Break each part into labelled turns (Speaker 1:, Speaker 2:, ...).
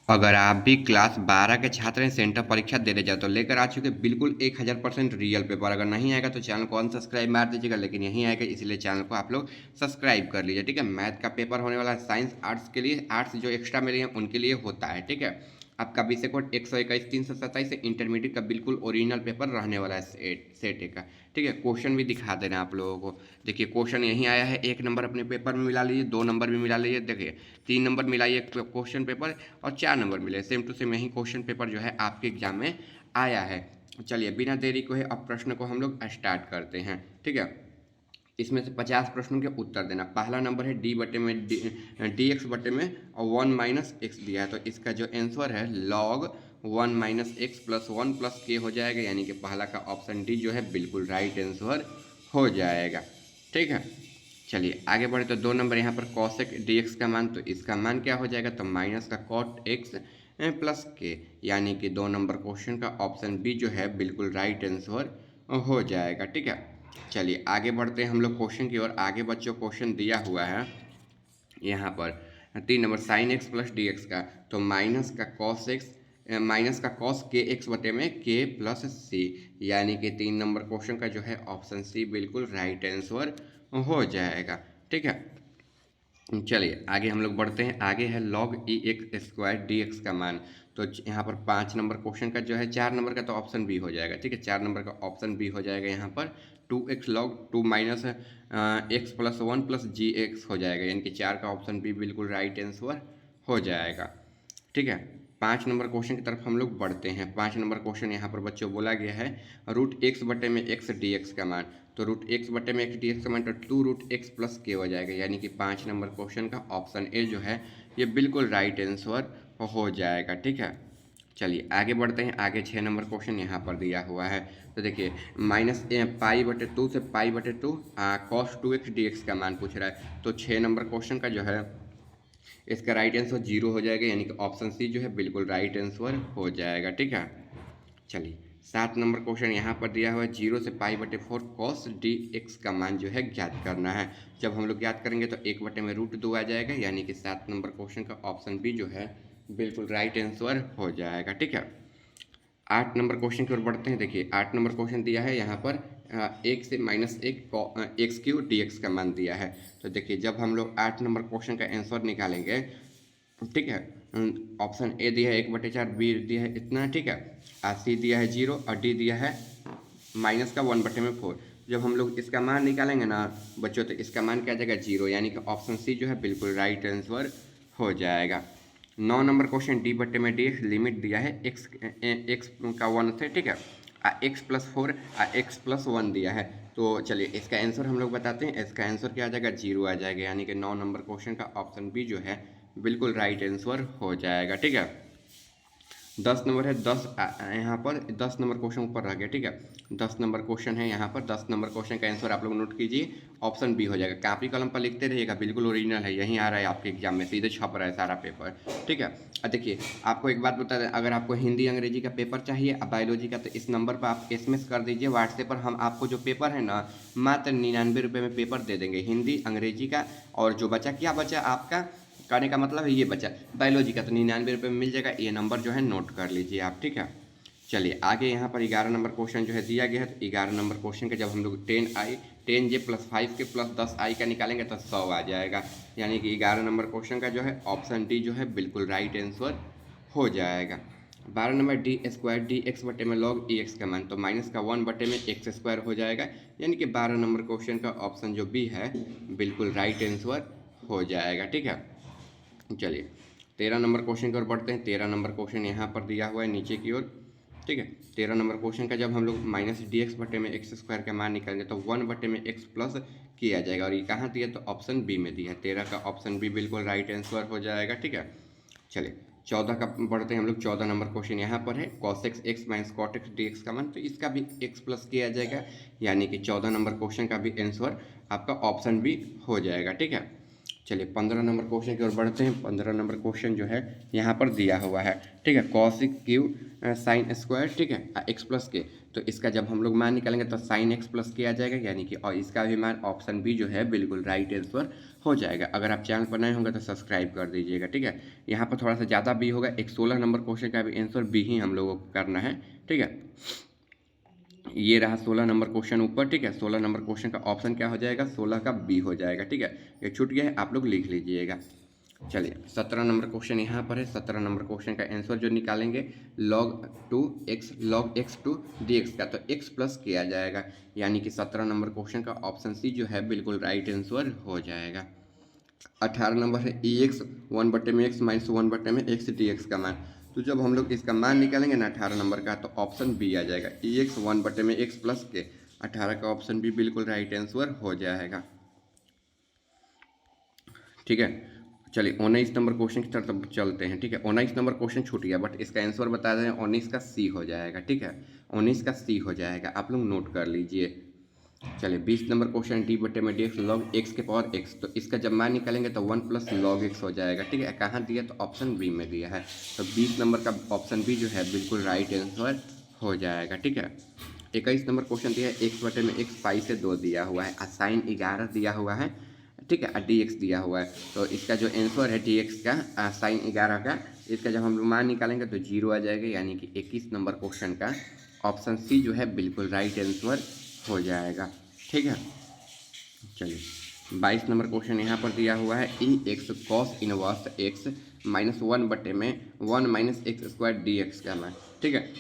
Speaker 1: अगर आप भी क्लास 12 के छात्र हैं, सेंटर परीक्षा देने जाओ तो लेकर आ चुके बिल्कुल 1000% रियल पेपर। अगर नहीं आएगा तो चैनल को अनसब्सक्राइब मार दीजिएगा, लेकिन यहीं आएगा इसलिए चैनल को आप लोग सब्सक्राइब कर लीजिए। ठीक है, मैथ का पेपर होने वाला है, साइंस आर्ट्स के लिए, आर्ट्स जो एक्स्ट्रा में लिए हैं उनके लिए होता है। ठीक है, आपका विषय कोड 121 327 से इंटरमीडिएट का बिल्कुल ओरिजिनल पेपर रहने वाला है, सेट ए का। ठीक है, क्वेश्चन भी दिखा देना आप लोगों को। देखिए क्वेश्चन यहीं आया है, 1 नंबर अपने पेपर में मिला लीजिए, 2 नंबर भी मिला लीजिए। देखिए 3 नंबर मिलाइए क्वेश्चन पेपर और 4 नंबर मिले, सेम टू सेम यही क्वेश्चन पेपर जो है आपके एग्जाम में आया है। चलिए बिना देरी को है अब प्रश्न को हम लोग स्टार्ट करते हैं। ठीक है, इसमें से 50 प्रश्नों के उत्तर देना। पहला नंबर है डी बटे में डी एक्स बटे में और 1 माइनस एक्स दिया है, तो इसका जो आंसर है log 1 minus X plus 1 plus के हो जाएगा, यानी कि पहला का ऑप्शन डी जो है बिल्कुल राइट आंसर हो जाएगा। ठीक है, चलिए आगे बढ़े तो 2 नंबर यहाँ पर कॉसेक डी एक्स का मान, तो इसका मान क्या हो जाएगा, तो माइनस का कॉट एक्स प्लस के, यानी कि 2 नंबर क्वेश्चन का ऑप्शन बी जो है बिल्कुल राइट आंसर हो जाएगा। ठीक है, चलिए आगे बढ़ते हैं हम लोग क्वेश्चन की ओर। आगे बच्चों क्वेश्चन दिया हुआ है यहाँ पर 3 number sine x plus D x का, तो माइनस का कॉस एक्स माइनस का कॉस के एक्स बटे में के प्लस सी, यानी कि 3 नंबर क्वेश्चन का जो है ऑप्शन सी बिल्कुल राइट आंसर हो जाएगा। ठीक है, चलिए आगे हम लोग बढ़ते हैं। आगे है लॉग ई एक्स स्क्वायर डी एक्स का मान, तो यहाँ पर 5 नंबर क्वेश्चन का जो है 4 नंबर का तो ऑप्शन बी हो जाएगा। ठीक है, 4 नंबर का ऑप्शन बी हो जाएगा यहाँ पर 2x log 2 minus X plus 1 plus G X हो जाएगा, यानी कि 4 का ऑप्शन बी बिल्कुल राइट आंसर हो जाएगा। ठीक है, 5 नंबर क्वेश्चन की तरफ हम लोग बढ़ते हैं। 5 नंबर क्वेश्चन यहाँ पर बच्चों बोला गया है रूट एक्स बटे में एक्स डी एक्स का मान, तो रूट एक्स बटे में एक्स डी एक्स का मान तो 2 रूट एक्स प्लस के हो जाएगा, यानी कि 5 नंबर क्वेश्चन का ऑप्शन ए जो है ये बिल्कुल राइट आंसर हो जाएगा। ठीक है, चलिए आगे बढ़ते हैं। आगे 6 नंबर क्वेश्चन यहाँ पर दिया हुआ है, तो देखिए माइनस पाई बटे 2 से पाई बटे 2 कॉस 2x dx का मान पूछ रहा है, तो 6 नंबर क्वेश्चन का जो है इसका राइट आंसर 0 हो जाएगा, यानी कि ऑप्शन सी जो है बिल्कुल राइट आंसर हो जाएगा। ठीक है, चलिए 7 नंबर क्वेश्चन यहाँ पर दिया हुआ है 0 से पाई बटे 4 कॉस डी एक्स का मान जो है ज्ञात करना है। जब हम लोग ज्ञात करेंगे तो 1 बटे में रूट 2 आ जाएगा, यानी कि 7 नंबर क्वेश्चन का ऑप्शन बी जो है बिल्कुल राइट आंसर हो जाएगा। ठीक है, 8 नंबर क्वेश्चन की ओर बढ़ते हैं। देखिए 8 नंबर क्वेश्चन दिया है यहाँ पर 1 से माइनस एक एक्स क्यू डी एक्स का मान दिया है, तो देखिए जब हम लोग 8 नंबर क्वेश्चन का आंसर निकालेंगे, ठीक है, ऑप्शन ए दिया है 1/4, बी दिया है इतना, ठीक है, सी दिया है 0 और डी दिया है माइनस का 1/4। जब हम लोग इसका मान निकालेंगे ना बच्चों, तो इसका मान क्या आ जाएगा 0, यानी कि ऑप्शन सी जो है बिल्कुल राइट आंसर हो जाएगा। 9 नंबर क्वेश्चन डी बटे में डी एक्स लिमिट दिया है एक्स एक्स का 1 से, ठीक है, एक्स प्लस 4 एक्स प्लस 1 दिया है, तो चलिए इसका आंसर हम लोग बताते हैं। इसका आंसर क्या आ जाएगा 0 आ जाएगा, यानी कि 9 नंबर क्वेश्चन का ऑप्शन बी जो है बिल्कुल राइट आंसर हो जाएगा। ठीक है, 10 नंबर है 10 यहाँ पर 10 नंबर क्वेश्चन ऊपर रह गया। ठीक है, 10 नंबर क्वेश्चन है यहाँ पर, 10 नंबर क्वेश्चन का आंसर आप लोग नोट कीजिए, ऑप्शन बी हो जाएगा। कॉपी कलम पर लिखते रहिएगा, बिल्कुल ओरिजिनल है, यहीं आ रहा है आपके एग्जाम में, सीधे छप रहा है सारा पेपर। ठीक है, और देखिए आपको एक बात बता दें, अगर आपको हिंदी अंग्रेजी का पेपर चाहिए और बायोलॉजी का, तो इस नंबर पर आप SMS कर दीजिए व्हाट्सएप पर, हम आपको जो पेपर है ना मात्र 99 रुपये में पेपर दे देंगे, हिंदी अंग्रेजी का। और जो बचा क्या बचा आपका करने का मतलब है ये बचा बायोलॉजी का, तो 99 रुपये में मिल जाएगा, ये नंबर जो है नोट कर लीजिए आप। ठीक है, चलिए आगे यहाँ पर 11 नंबर क्वेश्चन जो है दिया गया है, तो 11 नंबर क्वेश्चन का जब हम लोग 10J plus 5K plus 10I का निकालेंगे तो 100 आ जाएगा, यानी कि 11 नंबर क्वेश्चन का जो है ऑप्शन डी जो है बिल्कुल राइट आंसर हो जाएगा। 12 number D square D x बटे में लॉग ई एक्स का मान, तो माइनस का 1 बटे में एक्स स्क्वायर हो जाएगा, यानी कि 12 नंबर क्वेश्चन का ऑप्शन जो बी है बिल्कुल राइट आंसर हो जाएगा। ठीक है, चलिए 13 नंबर क्वेश्चन की ओर बढ़ते हैं। 13 नंबर क्वेश्चन यहाँ पर दिया हुआ है नीचे की ओर। ठीक है, 13 नंबर क्वेश्चन का जब हम लोग माइनस डी एक्स बटे में एक्स स्क्वायर का मान निकालेंगे तो 1 बटे में एक्स प्लस किया जाएगा, और ये कहाँ दिया तो ऑप्शन बी में दिया है, 13 का ऑप्शन बी बिल्कुल राइट आंसर हो जाएगा। ठीक है, चलिए 14 का बढ़ते हैं हम लोग। 14 नंबर क्वेश्चन यहाँ पर है cos x x minus cot x d x का मान, तो इसका भी एक्स प्लस किया जाएगा, यानी कि 14 नंबर क्वेश्चन का भी आंसर आपका ऑप्शन बी हो जाएगा। ठीक है, चलिए 15 नंबर क्वेश्चन की ओर बढ़ते हैं। 15 नंबर क्वेश्चन जो है यहाँ पर दिया हुआ है, ठीक है, कॉसिक क्यू साइन स्क्वायर, ठीक है, एक्स प्लस के। तो इसका जब हम लोग मान निकालेंगे तो साइन एक्स प्लस के आ जाएगा, यानी कि और इसका भी मान ऑप्शन बी जो है बिल्कुल राइट आंसर हो जाएगा। अगर आप चैनल पर नए होंगे तो सब्सक्राइब कर दीजिएगा, ठीक है। यहाँ पर थोड़ा सा ज़्यादा बी होगा, एक 16 नंबर क्वेश्चन का भी आंसर बी ही हम लोगों को करना है, ठीक है। ये रहा 16 नंबर क्वेश्चन ऊपर, ठीक है। 16 नंबर क्वेश्चन का ऑप्शन क्या हो जाएगा, 16 का बी हो जाएगा, ठीक है। ये छूट गया है, आप लोग लिख लीजिएगा। चलिए 17 नंबर क्वेश्चन यहाँ पर है। 17 नंबर क्वेश्चन का आंसर जो निकालेंगे log 2x log x two dx का, तो x प्लस किया जाएगा, यानी कि 17 नंबर क्वेश्चन का ऑप्शन सी जो है बिल्कुल राइट आंसर हो जाएगा। 18 नंबर है E x 1/x minus 1/x dx का मान। तो जब हम लोग इसका मान निकालेंगे ना 18 नंबर का, तो ऑप्शन बी आ जाएगा, ई एक्स 1/x प्लस के। 18 का ऑप्शन बी बिल्कुल राइट आंसर हो जाएगा, ठीक है। चलिए 19 नंबर क्वेश्चन की तरफ चलते हैं, ठीक है। 19 नंबर क्वेश्चन छूट गया, बट इसका आंसर बता दें, 19 का सी हो जाएगा, ठीक है। 19 का सी हो जाएगा, आप लोग नोट कर लीजिए। चलिए 20 नंबर क्वेश्चन डी बटे में डी एक्स लॉग एक्स के पावर एक्स। तो इसका जब मान निकालेंगे तो 1 प्लस लॉग एक्स हो जाएगा, ठीक है। कहाँ दिया, तो ऑप्शन बी में दिया है। तो 20 नंबर का ऑप्शन बी जो है बिल्कुल राइट आंसर हो जाएगा, ठीक है। 21 नंबर क्वेश्चन दिया है, एक्स बटे में एक्स पाई से 2 दिया हुआ है, साइन 11 दिया हुआ है, ठीक है, डी एक्स दिया हुआ है। तो इसका जो आंसर है डी एक्स का साइन 11 का, इसका जब हम लोग मान निकालेंगे तो 0 आ जाएगा, यानी कि 21 नंबर क्वेश्चन का ऑप्शन सी जो है बिल्कुल राइट आंसर हो जाएगा, ठीक है। चलिए 22 नंबर क्वेश्चन यहाँ पर दिया हुआ है, E X cos inverse X minus 1/में 1 minus X square D x का मान, ठीक है।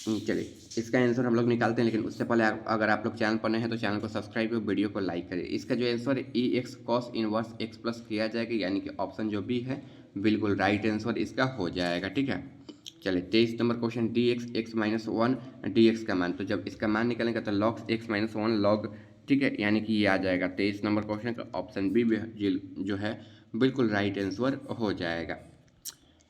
Speaker 1: चलिए इसका आंसर हम लोग निकालते हैं, लेकिन उससे पहले अगर आप लोग चैनल पर नए हैं तो चैनल को सब्सक्राइब और वीडियो को लाइक करिए। इसका जो आंसर है E X cos inverse X plus किया जाएगा, यानी कि ऑप्शन जो बी है बिल्कुल राइट आंसर इसका हो जाएगा, ठीक है। चलिए 23 number question D x x minus 1 D x का मान। तो जब इसका मान निकालेंगे तो लॉग एक्स माइनस 1 लॉग, ठीक है, यानी कि ये आ जाएगा 23 नंबर क्वेश्चन का ऑप्शन बी जो है बिल्कुल राइट आंसर हो जाएगा।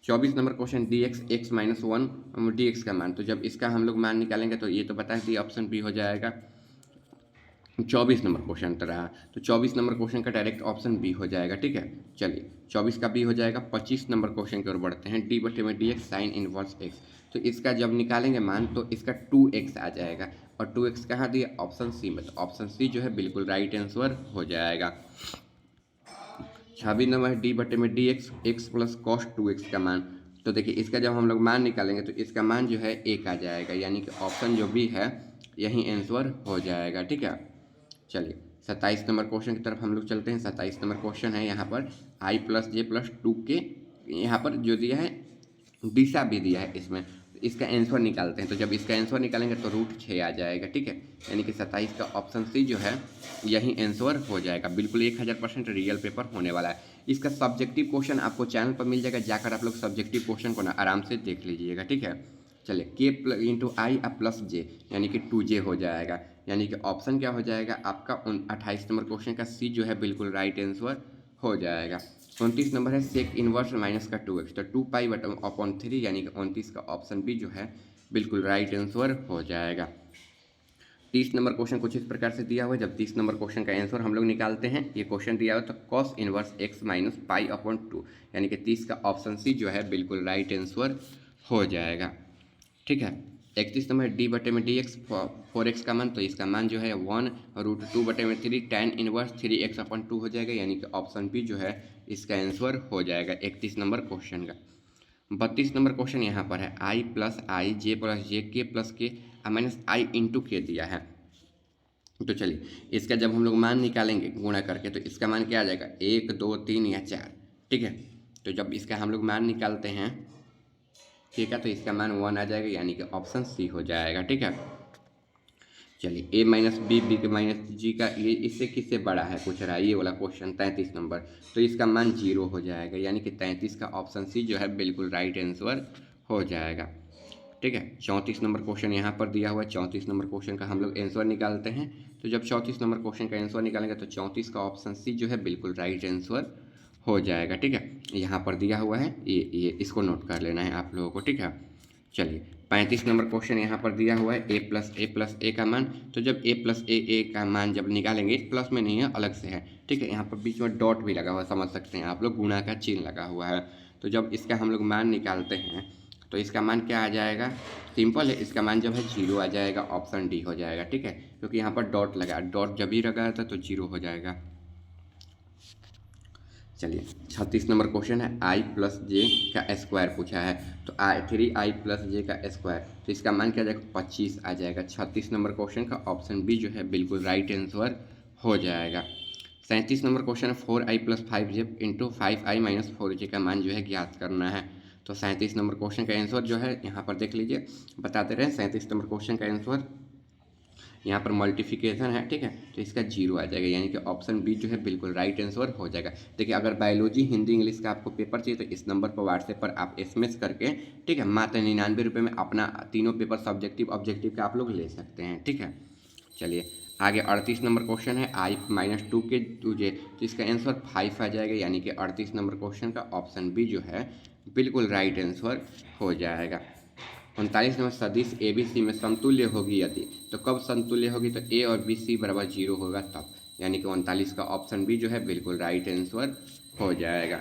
Speaker 1: 24 number question D x x minus 1 D x का मान। तो जब इसका हम लोग मान निकालेंगे तो ये तो बता दिए ऑप्शन बी हो जाएगा। 24 नंबर क्वेश्चन तो रहा, तो 24 नंबर क्वेश्चन का डायरेक्ट ऑप्शन बी हो जाएगा, ठीक है। चलिए 24 का बी हो जाएगा। 25 नंबर क्वेश्चन की ओर बढ़ते हैं, डी बटे में D x sine inverse x. तो इसका जब निकालेंगे मान तो इसका 2x आ जाएगा, और 2x कहाँ दिया, ऑप्शन सी में। तो ऑप्शन सी जो है बिल्कुल राइट आंसर हो जाएगा। 26 नंबर डी बटे में D x x plus cos 2x का मान। तो देखिए इसका जब हम लोग मान निकालेंगे तो इसका मान जो है 1 आ जाएगा, यानी कि ऑप्शन जो बी है यही आंसर हो जाएगा, ठीक है। चलिए 27 नंबर क्वेश्चन की तरफ हम लोग चलते हैं। 27 नंबर क्वेश्चन है यहाँ पर आई प्लस जे प्लस 2 के, यहाँ पर जो दिया है दिशा भी दिया है इसमें, इसका आंसर निकालते हैं। तो जब इसका आंसर निकालेंगे तो √6 आ जाएगा, ठीक है। यानी कि 27 का ऑप्शन सी जो है यही आंसर हो जाएगा, बिल्कुल 1000% रियल पेपर होने वाला है। इसका सब्जेक्टिव क्वेश्चन आपको चैनल पर मिल जाएगा, जाकर आप लोग सब्जेक्टिव क्वेश्चन को ना आराम से देख लीजिएगा, ठीक है। चलिए के इंटू आई प्लस जे, यानी कि 2j हो जाएगा, यानी कि ऑप्शन क्या हो जाएगा आपका 28 नंबर क्वेश्चन का सी जो है बिल्कुल राइट आंसर हो जाएगा। 29 नंबर है सेक इनवर्स माइनस का 2x, तो 2π/3, यानी कि 29 का ऑप्शन बी जो है बिल्कुल राइट आंसर हो जाएगा। 30 नंबर क्वेश्चन कुछ इस प्रकार से दिया हुआ है। जब 30 नंबर क्वेश्चन का आंसर हम लोग निकालते हैं, ये क्वेश्चन दिया हुआ तो कॉस इनवर्स एक्स माइनस π/2, यानी कि 30 का ऑप्शन सी जो है बिल्कुल राइट आंसर हो जाएगा, ठीक है। 31 नंबर डी बटे में डी एक्स 4x का मान। तो इसका मान जो है 1√2/3 tan इनवर्स 3x/2 हो जाएगा, यानी कि ऑप्शन बी जो है इसका आंसर हो जाएगा 31 नंबर क्वेश्चन का। 32 नंबर क्वेश्चन यहाँ पर है आई प्लस आई जे प्लस जे के प्लस के माइनस आई इंटू के दिया है। तो चलिए इसका जब हम लोग मान निकालेंगे गुणा करके, तो इसका मान क्या आ जाएगा 1 2 3 या 4, ठीक है। तो जब इसका हम लोग मान निकालते हैं, ठीक है, तो इसका मान 1 आ जाएगा, यानी कि ऑप्शन सी हो जाएगा, ठीक है। चलिए ए माइनस बी बी के माइनस जी का, ये इससे किससे बड़ा है पूछ रहा है ये वाला क्वेश्चन। 33 नंबर, तो इसका मान 0 हो जाएगा, यानी कि 33 का ऑप्शन सी जो है बिल्कुल राइट आंसर हो जाएगा, ठीक है। 34 नंबर क्वेश्चन यहाँ पर दिया हुआ है। 34 नंबर क्वेश्चन का हम लोग आंसर निकालते हैं। तो जब 34 नंबर क्वेश्चन का आंसर निकालेंगे तो 34 का ऑप्शन सी जो है बिल्कुल राइट आंसर हो जाएगा, ठीक है। यहाँ पर दिया हुआ है, ये इसको नोट कर लेना है आप लोगों को, ठीक है। चलिए 35 नंबर क्वेश्चन यहाँ पर दिया हुआ है ए प्लस ए का मान। तो जब ए का मान जब निकालेंगे, प्लस में नहीं है, अलग से है, ठीक है। यहाँ पर बीच में डॉट भी लगा हुआ है, समझ सकते हैं आप लोग, गुणा का चिन्ह लगा हुआ है। तो जब इसका हम लोग मान निकालते हैं तो इसका मान क्या आ जाएगा, सिंपल है, इसका मान जब है 0 आ जाएगा, ऑप्शन डी हो जाएगा, ठीक है, क्योंकि यहाँ पर डॉट लगा, डॉट जब ही लगा था तो 0 हो जाएगा। चलिए 36 नंबर क्वेश्चन है आई प्लस जे का स्क्वायर पूछा है। तो 3i प्लस जे का स्क्वायर, तो इसका मान क्या आ जाएगा, 25 आ जाएगा। 36 नंबर क्वेश्चन का ऑप्शन बी जो है बिल्कुल राइट आंसर हो जाएगा। 37 नंबर क्वेश्चन है 4i plus 5j into 5i minus 4j का मान जो है ज्ञात करना है। तो 37 नंबर क्वेश्चन का आंसर जो है यहाँ पर देख लीजिए, बता दे रहे हैं। 37 नंबर क्वेश्चन का आंसर यहाँ पर मल्टीप्लिकेशन है, ठीक है, तो इसका 0 आ जाएगा, यानी कि ऑप्शन बी जो है बिल्कुल राइट आंसर हो जाएगा। देखिए अगर बायोलॉजी, हिंदी, इंग्लिश का आपको पेपर चाहिए तो इस नंबर पर व्हाट्सएप पर आप SMS करके, ठीक है, मात्र 99 रुपये में अपना तीनों पेपर सब्जेक्टिव ऑब्जेक्टिव का आप लोग ले सकते हैं, ठीक है। चलिए आगे 38 नंबर क्वेश्चन है i-2 के 2j, तो इसका आंसर 5 आ जाएगा, यानी कि 38 नंबर क्वेश्चन का ऑप्शन बी जो है बिल्कुल राइट आंसर हो जाएगा। 39 नंबर सदिश ए बी सी में समतुल्य होगी यदि, तो कब समतुल्य होगी, तो ए और बी सी बराबर 0 होगा तब, यानी कि 39 का ऑप्शन बी जो है बिल्कुल राइट आंसर हो जाएगा,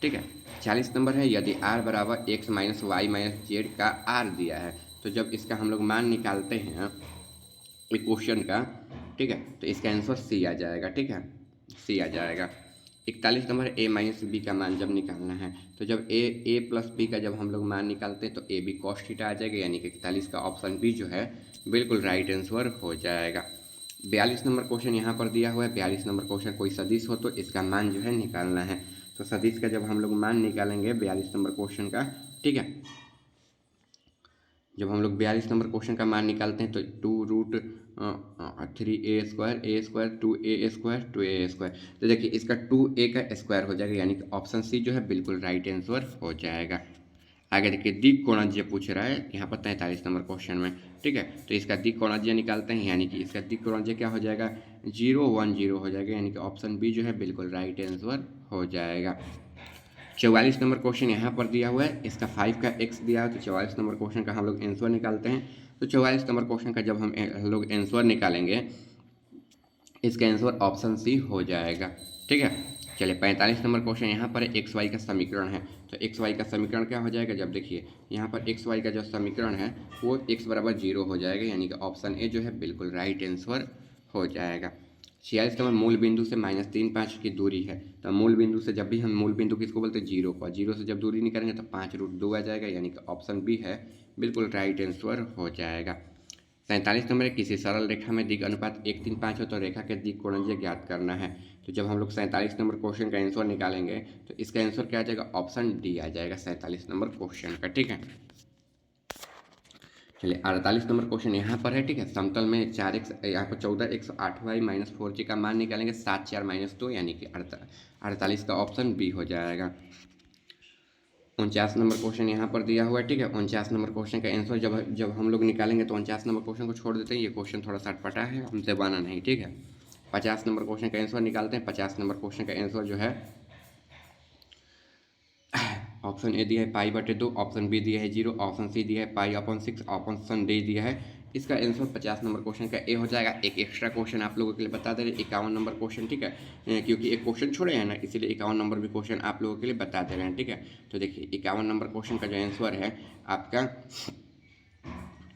Speaker 1: ठीक है। 40 नंबर है यदि r बराबर x minus y minus z का r दिया है, तो जब इसका हम लोग मान निकालते हैं इस क्वेश्चन का, ठीक है, तो इसका आंसर सी आ जाएगा, ठीक है, सी आ जाएगा। 41 नंबर ए माइनस बी का मान जब निकालना है, तो जब ए प्लस बी का जब हम लोग मान निकालते हैं तो ए बी कॉस थीटा आ जाएगा, यानी कि 41 का ऑप्शन बी जो है बिल्कुल राइट आंसर हो जाएगा। 42 नंबर क्वेश्चन यहाँ पर दिया हुआ है। 42 नंबर क्वेश्चन कोई सदिश हो तो इसका मान जो है निकालना है। तो सदिश का जब हम लोग मान निकालेंगे 42 नंबर क्वेश्चन का, ठीक है, जब हम लोग 42 नंबर क्वेश्चन का मान निकालते हैं तो 2√3a² a² 2a², तो देखिए इसका 2a का स्क्वायर हो जाएगा, यानी कि ऑप्शन सी जो है बिल्कुल राइट आंसर हो जाएगा। आगे देखिए द्विकोणज्य पूछ रहा है यहाँ पर 43 नंबर क्वेश्चन में, ठीक है, तो इसका द्विकोणज्य निकालते हैं, यानी कि इसका द्विकोणज्य क्या हो जाएगा, 0 1 0 हो जाएगा, यानी कि ऑप्शन बी जो है बिल्कुल राइट आंसर हो जाएगा। 44 नंबर क्वेश्चन यहाँ पर दिया हुआ है, इसका 5 का x दिया है, तो 44 नंबर क्वेश्चन का हम लोग आंसर निकालते हैं। तो 44 नंबर क्वेश्चन का जब हम लोग आंसर निकालेंगे, इसका आंसर ऑप्शन सी हो जाएगा, ठीक है। चलिए 45 नंबर क्वेश्चन यहाँ पर एक्स वाई का समीकरण है, तो एक्स वाई का समीकरण क्या हो जाएगा, जब देखिए यहाँ पर एक्स वाई का जो समीकरण है वो x बराबर 0 हो जाएगा, यानी कि ऑप्शन ए जो है बिल्कुल राइट आंसर हो जाएगा। 46 नंबर मूल बिंदु से -3 5 की दूरी है, तो मूल बिंदु से जब भी हम मूल बिंदु किसको बोलते हैं, 0 को, 0 से जब दूरी निकालेंगे तो 5√2 आ जाएगा, यानी कि ऑप्शन बी है बिल्कुल राइट आंसर हो जाएगा। 47 नंबर है किसी सरल रेखा में दिग अनुपात 1:3:5 हो तो रेखा के दिग कोणज्य ज्ञात करना है। तो जब हम लोग 47 नंबर क्वेश्चन का आंसर निकालेंगे तो इसका आंसर क्या आ जाएगा, ऑप्शन डी आ जाएगा 47 नंबर क्वेश्चन का, ठीक है। चलिए 48 नंबर क्वेश्चन यहाँ पर है, ठीक है, समतल में 4x यहाँ पर 14x 8y माइनस 4j का मान निकालेंगे 7 4 -2, यानी कि 48 का ऑप्शन बी हो जाएगा। 49 नंबर क्वेश्चन यहाँ पर दिया हुआ है, ठीक है, 49 नंबर क्वेश्चन का आंसर जब हम लोग निकालेंगे तो 49 नंबर क्वेश्चन को छोड़ देते हैं, ये क्वेश्चन थोड़ा सा अटपटा है, हमसे बना नहीं, ठीक है। 50 नंबर क्वेश्चन का आंसर निकालते हैं। 50 नंबर क्वेश्चन का आंसर जो है ऑप्शन ए दिया है π/2, ऑप्शन बी दिया है 0, ऑप्शन सी दिया है π/6, ऑप्शन डी दिया है। इसका आंसर 50 नंबर क्वेश्चन का ए हो जाएगा। एक एक्स्ट्रा क्वेश्चन आप लोगों के लिए बता दे रहे हैं, 51 नंबर क्वेश्चन, ठीक है, क्योंकि एक क्वेश्चन छोड़े हैं ना, इसीलिए 51 नंबर भी क्वेश्चन आप लोगों के लिए बता दे रहे हैं, ठीक है। तो देखिए 51 नंबर क्वेश्चन का जो आंसर है आपका,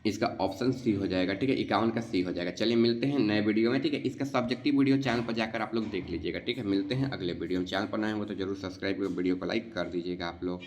Speaker 1: इसका ऑप्शन सी हो जाएगा, ठीक है, 51 का सी हो जाएगा। चलिए मिलते हैं नए वीडियो में, ठीक है, इसका सब्जेक्टिव वीडियो चैनल पर जाकर आप लोग देख लीजिएगा, ठीक है। मिलते हैं अगले वीडियो में, चैनल पर नए हो तो जरूर सब्सक्राइब कर वीडियो को लाइक कर दीजिएगा आप लोग।